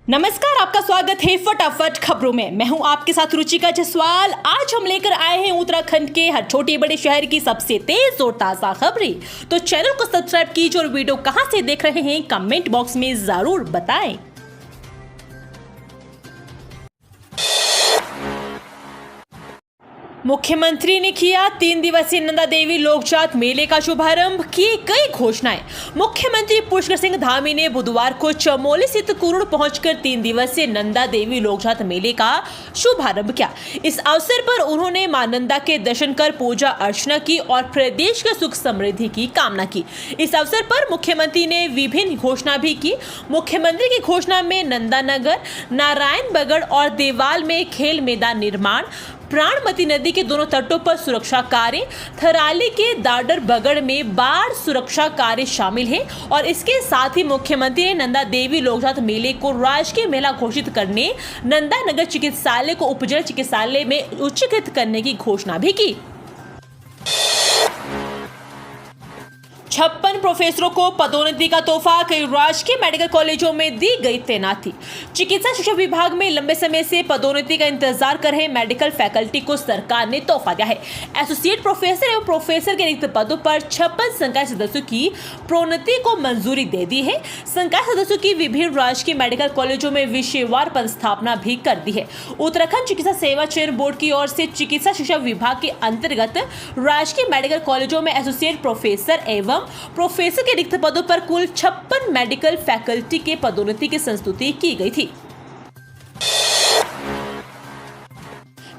नमस्कार, आपका स्वागत है फटाफट खबरों में। मैं हूं आपके साथ रुचिका जसवाल। आज हम लेकर आए हैं उत्तराखंड के हर छोटे बड़े शहर की सबसे तेज और ताजा खबरें। तो चैनल को सब्सक्राइब कीजिए और वीडियो कहां से देख रहे हैं कमेंट बॉक्स में जरूर बताएं। मुख्यमंत्री ने किया 3 दिवसीय नंदा देवी लोकजात मेले का शुभारंभ, किए कई घोषणाएं। मुख्यमंत्री पुष्कर सिंह धामी ने बुधवार को चमोली स्थित कुरुड़ पहुंचकर 3 दिवसीय नंदा देवी लोकजात मेले का शुभारंभ किया। इस अवसर पर उन्होंने मां नंदा के दर्शन कर पूजा अर्चना की और प्रदेश के सुख समृद्धि की कामना की। इस अवसर पर मुख्यमंत्री ने विभिन्न घोषणा भी की। मुख्यमंत्री की घोषणा में नंदानगर, नारायणबगड़ और देवाल में खेल मैदान निर्माण, प्राणमती नदी के दोनों तटों पर सुरक्षा कार्य, थराली के दादर बगड़ में बाढ़ सुरक्षा कार्य शामिल है। और इसके साथ ही मुख्यमंत्री ने नंदा देवी लोकजात मेले को राजकीय मेला घोषित करने, नंदानगर चिकित्सालय को उपजिला चिकित्सालय में उच्चीकृत करने की घोषणा भी की। 56 प्रोफेसरों को पदोन्नति का तोहफा, कई राजकीय मेडिकल कॉलेजों में दी गई तैनाती। चिकित्सा शिक्षा विभाग में लंबे समय से पदोन्नति का इंतजार कर रहे मेडिकल फैकल्टी को सरकार ने तोहफा दिया है। एसोसिएट प्रोफेसर एवं प्रोफेसर के रिक्त पदों पर 56 संकाय सदस्यों की प्रोन्नति को मंजूरी दे दी है। संकाय सदस्यों की विभिन्न राजकीय मेडिकल कॉलेजों में विषयवार पदस्थापना भी कर दी है। उत्तराखंड चिकित्सा सेवा चयन बोर्ड की ओर से चिकित्सा शिक्षा विभाग के अंतर्गत राजकीय मेडिकल कॉलेजों में एसोसिएट प्रोफेसर एवं प्रोफेसर के रिक्त पदों पर कुल 56 मेडिकल फैकल्टी के पदोन्नति की संस्तुति की गई थी।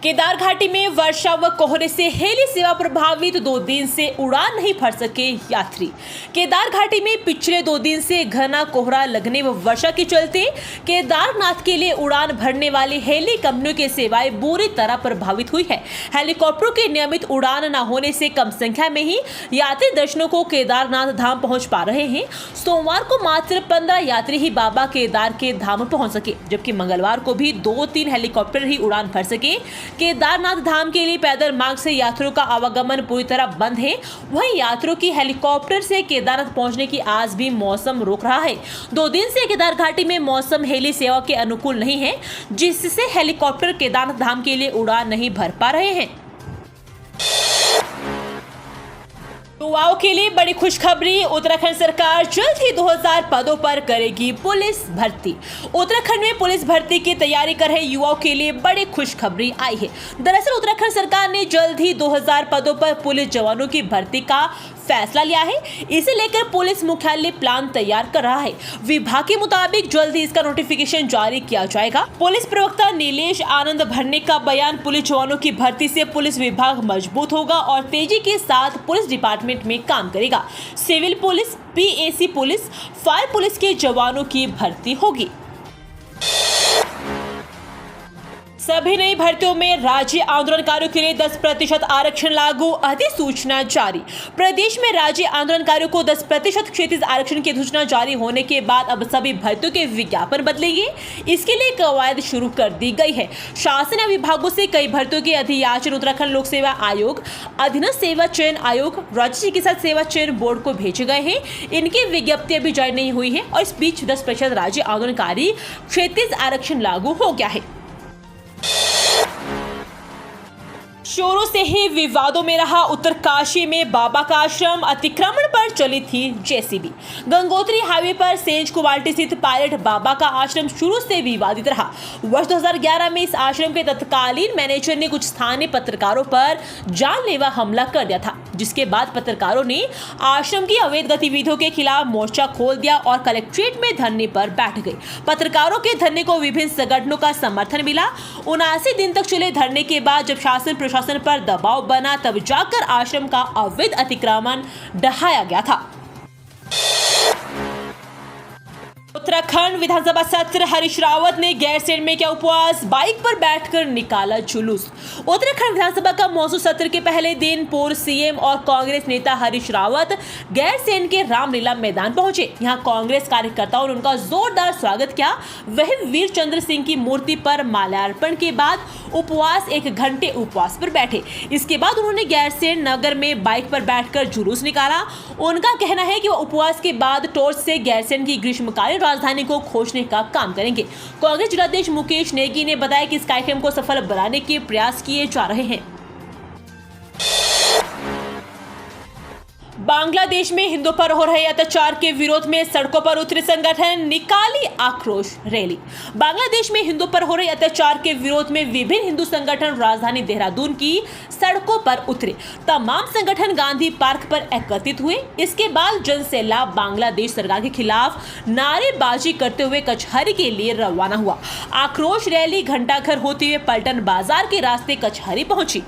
केदार घाटी में वर्षा व कोहरे से हेली सेवा प्रभावित, 2 दिन से उड़ान नहीं भर सके यात्री। केदार घाटी में पिछले 2 दिन से घना कोहरा लगने व वर्षा के चलते केदारनाथ के लिए उड़ान भरने वाली हेली कंपनियों की सेवाएं बुरी तरह प्रभावित हुई है। हेलीकॉप्टरों की नियमित उड़ान न होने से कम संख्या में ही यात्री दर्शनों को केदारनाथ धाम पहुंच पा रहे हैं। सोमवार को मात्र 15 यात्री ही बाबा केदार के धाम पहुंच सके, जबकि मंगलवार को भी 2-3 हेलीकॉप्टर ही उड़ान भर सके। केदारनाथ धाम के लिए पैदल मार्ग से यात्रियों का आवागमन पूरी तरह बंद है। वहीं यात्रियों की हेलीकॉप्टर से केदारनाथ पहुंचने की आज भी मौसम रोक रहा है। 2 दिन से केदार घाटी में मौसम हेली सेवा के अनुकूल नहीं है, जिससे हेलीकॉप्टर केदारनाथ धाम के लिए उड़ान नहीं भर पा रहे हैं। युवाओं के लिए बड़ी खुशखबरी, उत्तराखंड सरकार जल्द ही 2000 पदों पर करेगी पुलिस भर्ती। उत्तराखंड में पुलिस भर्ती की तैयारी कर रहे युवाओं के लिए बड़ी खुशखबरी आई है। दरअसल उत्तराखंड सरकार ने जल्द ही 2000 पदों पर पुलिस जवानों की भर्ती का फैसला लिया है। इसे लेकर पुलिस मुख्यालय प्लान तैयार कर रहा है। विभाग के मुताबिक जल्द ही इसका नोटिफिकेशन जारी किया जाएगा। पुलिस प्रवक्ता नीलेश आनंद भरने का बयान, पुलिस जवानों की भर्ती से पुलिस विभाग मजबूत होगा और तेजी के साथ पुलिस डिपार्टमेंट में काम करेगा। Civil police, PAC police, fire police के जवानों की भर्ती होगी। सभी नई भर्तियों में राज्य आंदोलनकारियों के लिए 10% आरक्षण लागू, अधिसूचना जारी। प्रदेश में राज्य आंदोलनकारियों को 10% क्षेत्रीय आरक्षण की अधिसूचना जारी होने के बाद अब सभी भर्तियों के विज्ञापन बदलेंगे। इसके लिए कवायद शुरू कर दी गई है। शासन विभागों से कई भर्तियों के अधियाचन उत्तराखंड लोक सेवा आयोग, अधीनस्थ सेवा चयन आयोग, राज्य चिकित्सा सेवा चयन बोर्ड को भेजे गए हैं। इनकी विज्ञप्ति अभी जारी नहीं हुई है और इस बीच 10% राज्य आंदोलनकारी क्षेत्रीय आरक्षण लागू हो गया है। शुरू से ही विवादों में रहा उत्तरकाशी में बाबा का आश्रम, अतिक्रमण पर चली थी जेसीबी। गंगोत्री हाईवे पर सेंज कुवाल्टी स्थित पायलट बाबा का आश्रम शुरू से विवादित रहा। वर्ष 2011 में इस आश्रम के तत्कालीन मैनेजर ने कुछ स्थानीय पत्रकारों पर जानलेवा हमला कर दिया था, जिसके बाद पत्रकारों ने आश्रम की अवैध गतिविधियों के खिलाफ मोर्चा खोल दिया और कलेक्ट्रेट में धरने पर बैठ गए। पत्रकारों के धरने को विभिन्न संगठनों का समर्थन मिला। 79 दिन तक चले धरने के बाद जब शासन प्रशासन पर दबाव बना, तब जाकर आश्रम का अवैध अतिक्रमण ढहाया गया था। उत्तराखंड विधानसभा सत्र, हरीश रावत ने गैरसैंण में किया उपवास, बाइक पर बैठकर निकाला जुलूस। उत्तराखंड विधानसभा का मौसू सत्र के पहले दिन पूर्व सीएम और कांग्रेस नेता हरीश रावत गैरसैंण के रामलीला मैदान पहुंचे। यहां कांग्रेस कार्यकर्ताओं ने उनका जोरदार स्वागत किया। वहीं वीरचंद्र सिंह की मूर्ति पर माल्यार्पण के बाद उपवास 1 घंटे उपवास पर बैठे। इसके बाद उन्होंने गैरसैंण नगर में बाइक पर बैठकर जुलूस निकाला। उनका कहना है कि वो उपवास के बाद टॉर्च से गैरसैंण की ग्रीष्मकालीन राजधानी को खोजने का काम करेंगे। कांग्रेस जिलाध्यक्ष मुकेश नेगी ने बताया कि इस कार्यक्रम को सफल बनाने के प्रयास किए जा रहे हैं। बांग्लादेश में हिंदुओं पर हो रहे अत्याचार के विरोध में सड़कों पर उतरे संगठन, निकाली आक्रोश रैली। बांग्लादेश में हिंदुओं पर हो रहे अत्याचार के विरोध में विभिन्न हिंदू संगठन राजधानी देहरादून की सड़कों पर उतरे। तमाम संगठन गांधी पार्क पर एकत्रित हुए। इसके बाद जनसैलाब बांग्लादेश सरकार के खिलाफ नारेबाजी करते हुए कचहरी के लिए रवाना हुआ। आक्रोश रैली घंटाघर होते हुए पलटन बाजार के रास्ते कचहरी पहुंची।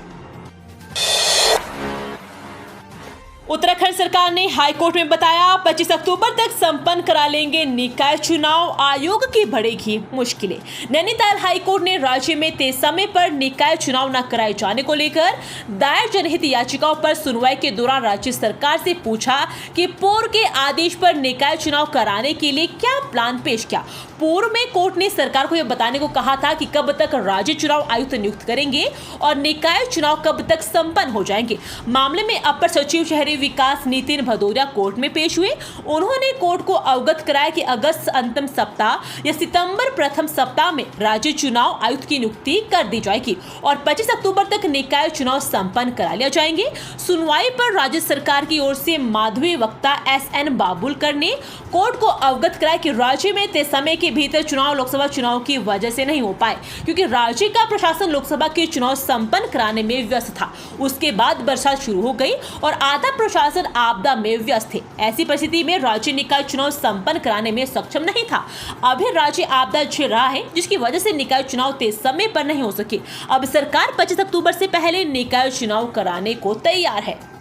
उत्तराखंड सरकार ने हाईकोर्ट में बताया 25 अक्टूबर तक संपन्न करा लेंगे निकाय चुनाव, आयोग की बढ़ेगी मुश्किलें। नैनीताल हाईकोर्ट ने राज्य में तय समय पर निकाय चुनाव न कराए जाने को लेकर दायर जनहित याचिकाओं पर सुनवाई के दौरान राज्य सरकार से पूछा कि पूर्व के आदेश पर निकाय चुनाव कराने के लिए क्या प्लान पेश किया। पूर्व में कोर्ट ने सरकार को यह बताने को कहा था कि कब तक राज्य चुनाव आयुक्त नियुक्त करेंगे और निकाय चुनाव कब तक संपन्न हो जाएंगे। मामले में अपर सचिव शहरी विकास नितिन भदौरिया कोर्ट में पेश हुए। उन्होंने कोर्ट को अवगत कराया कि अगस्त अंतिम सप्ताह या सितंबर प्रथम सप्ताह में राज्य चुनाव आयुक्त की नियुक्ति कर दी जाएगी और 25 अक्टूबर तक निकाय चुनाव संपन्न करा लिया जाएंगे। सुनवाई पर राज्य सरकार की ओर से माधवी वक्ता SN बाबुलकर ने कोर्ट को अवगत कराया कि राज्य में तय समय के भीतर चुनाव लोकसभा चुनाव की वजह से नहीं हो पाए, क्योंकि राज्य का प्रशासन लोकसभा के चुनाव संपन्न कराने में व्यस्त था। उसके बाद बरसात शुरू हो गई और आधा प्रशासन आपदा में व्यस्त थे। ऐसी परिस्थिति में राज्य निकाय चुनाव संपन्न कराने में सक्षम नहीं था। अभी राज्य आपदा झेल रहा है, जिसकी वजह से निकाय चुनाव तय समय पर नहीं हो सके। अब सरकार 25 अक्टूबर से पहले निकाय चुनाव कराने को तैयार है।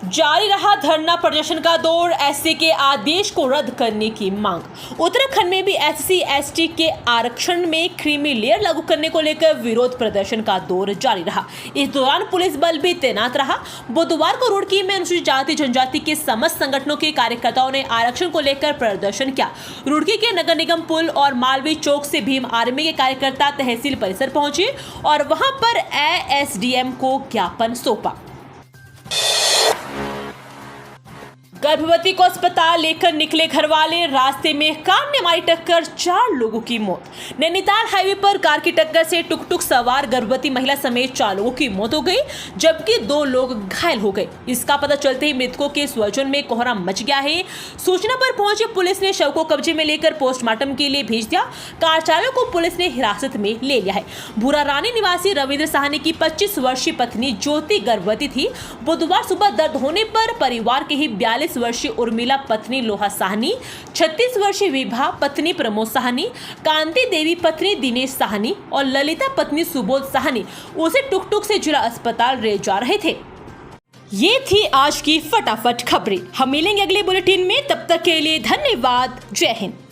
जारी रहा धरना प्रदर्शन का दौर, एससी के आदेश को रद्द करने की मांग। उत्तराखंड में भी SC/ST के आरक्षण में क्रीमी लेयर लागू करने को लेकर विरोध प्रदर्शन का दौर जारी रहा। इस दौरान पुलिस बल भी तैनात रहा। बुधवार को रुड़की में अनुसूचित जाति जनजाति के समस्त संगठनों के कार्यकर्ताओं ने आरक्षण को लेकर प्रदर्शन किया। रुड़की के नगर निगम पुल और मालवीय चौक से भीम आर्मी के कार्यकर्ता तहसील परिसर पहुंचे और वहां पर ASDM को ज्ञापन सौंपा। गर्भवती को अस्पताल लेकर निकले घरवाले, रास्ते में कार ने मारी टक्कर, 4 लोगों की मौत। नैनीताल हाईवे पर कार की टक्कर से टुक-टुक सवार गर्भवती महिला समेत 4 लोगों की मौत हो गई, जबकि 2 लोग घायल हो गए। इसका पता चलते ही मृतकों के स्वजन में कोहराम मच गया है। सूचना पर पहुंची पुलिस ने शव को कब्जे में लेकर पोस्टमार्टम के लिए भेज दिया। कार चालक को पुलिस ने हिरासत में ले लिया है। भूरा रानी निवासी रविंद्र साहनी की 25 वर्षीय पत्नी ज्योति गर्भवती थी। बुधवार सुबह दर्द होने पर परिवार के ही 42 वर्षीय उर्मिला पत्नी लोहा साहनी, 36 वर्षीय विभा पत्नी प्रमोद साहनी, कांति देवी पत्नी दिनेश साहनी और ललिता पत्नी सुबोध साहनी उसे टुक-टुक से जिला अस्पताल ले जा रहे थे। ये थी आज की फटाफट खबरें। हम मिलेंगे अगले बुलेटिन में, तब तक के लिए धन्यवाद। जय हिंद।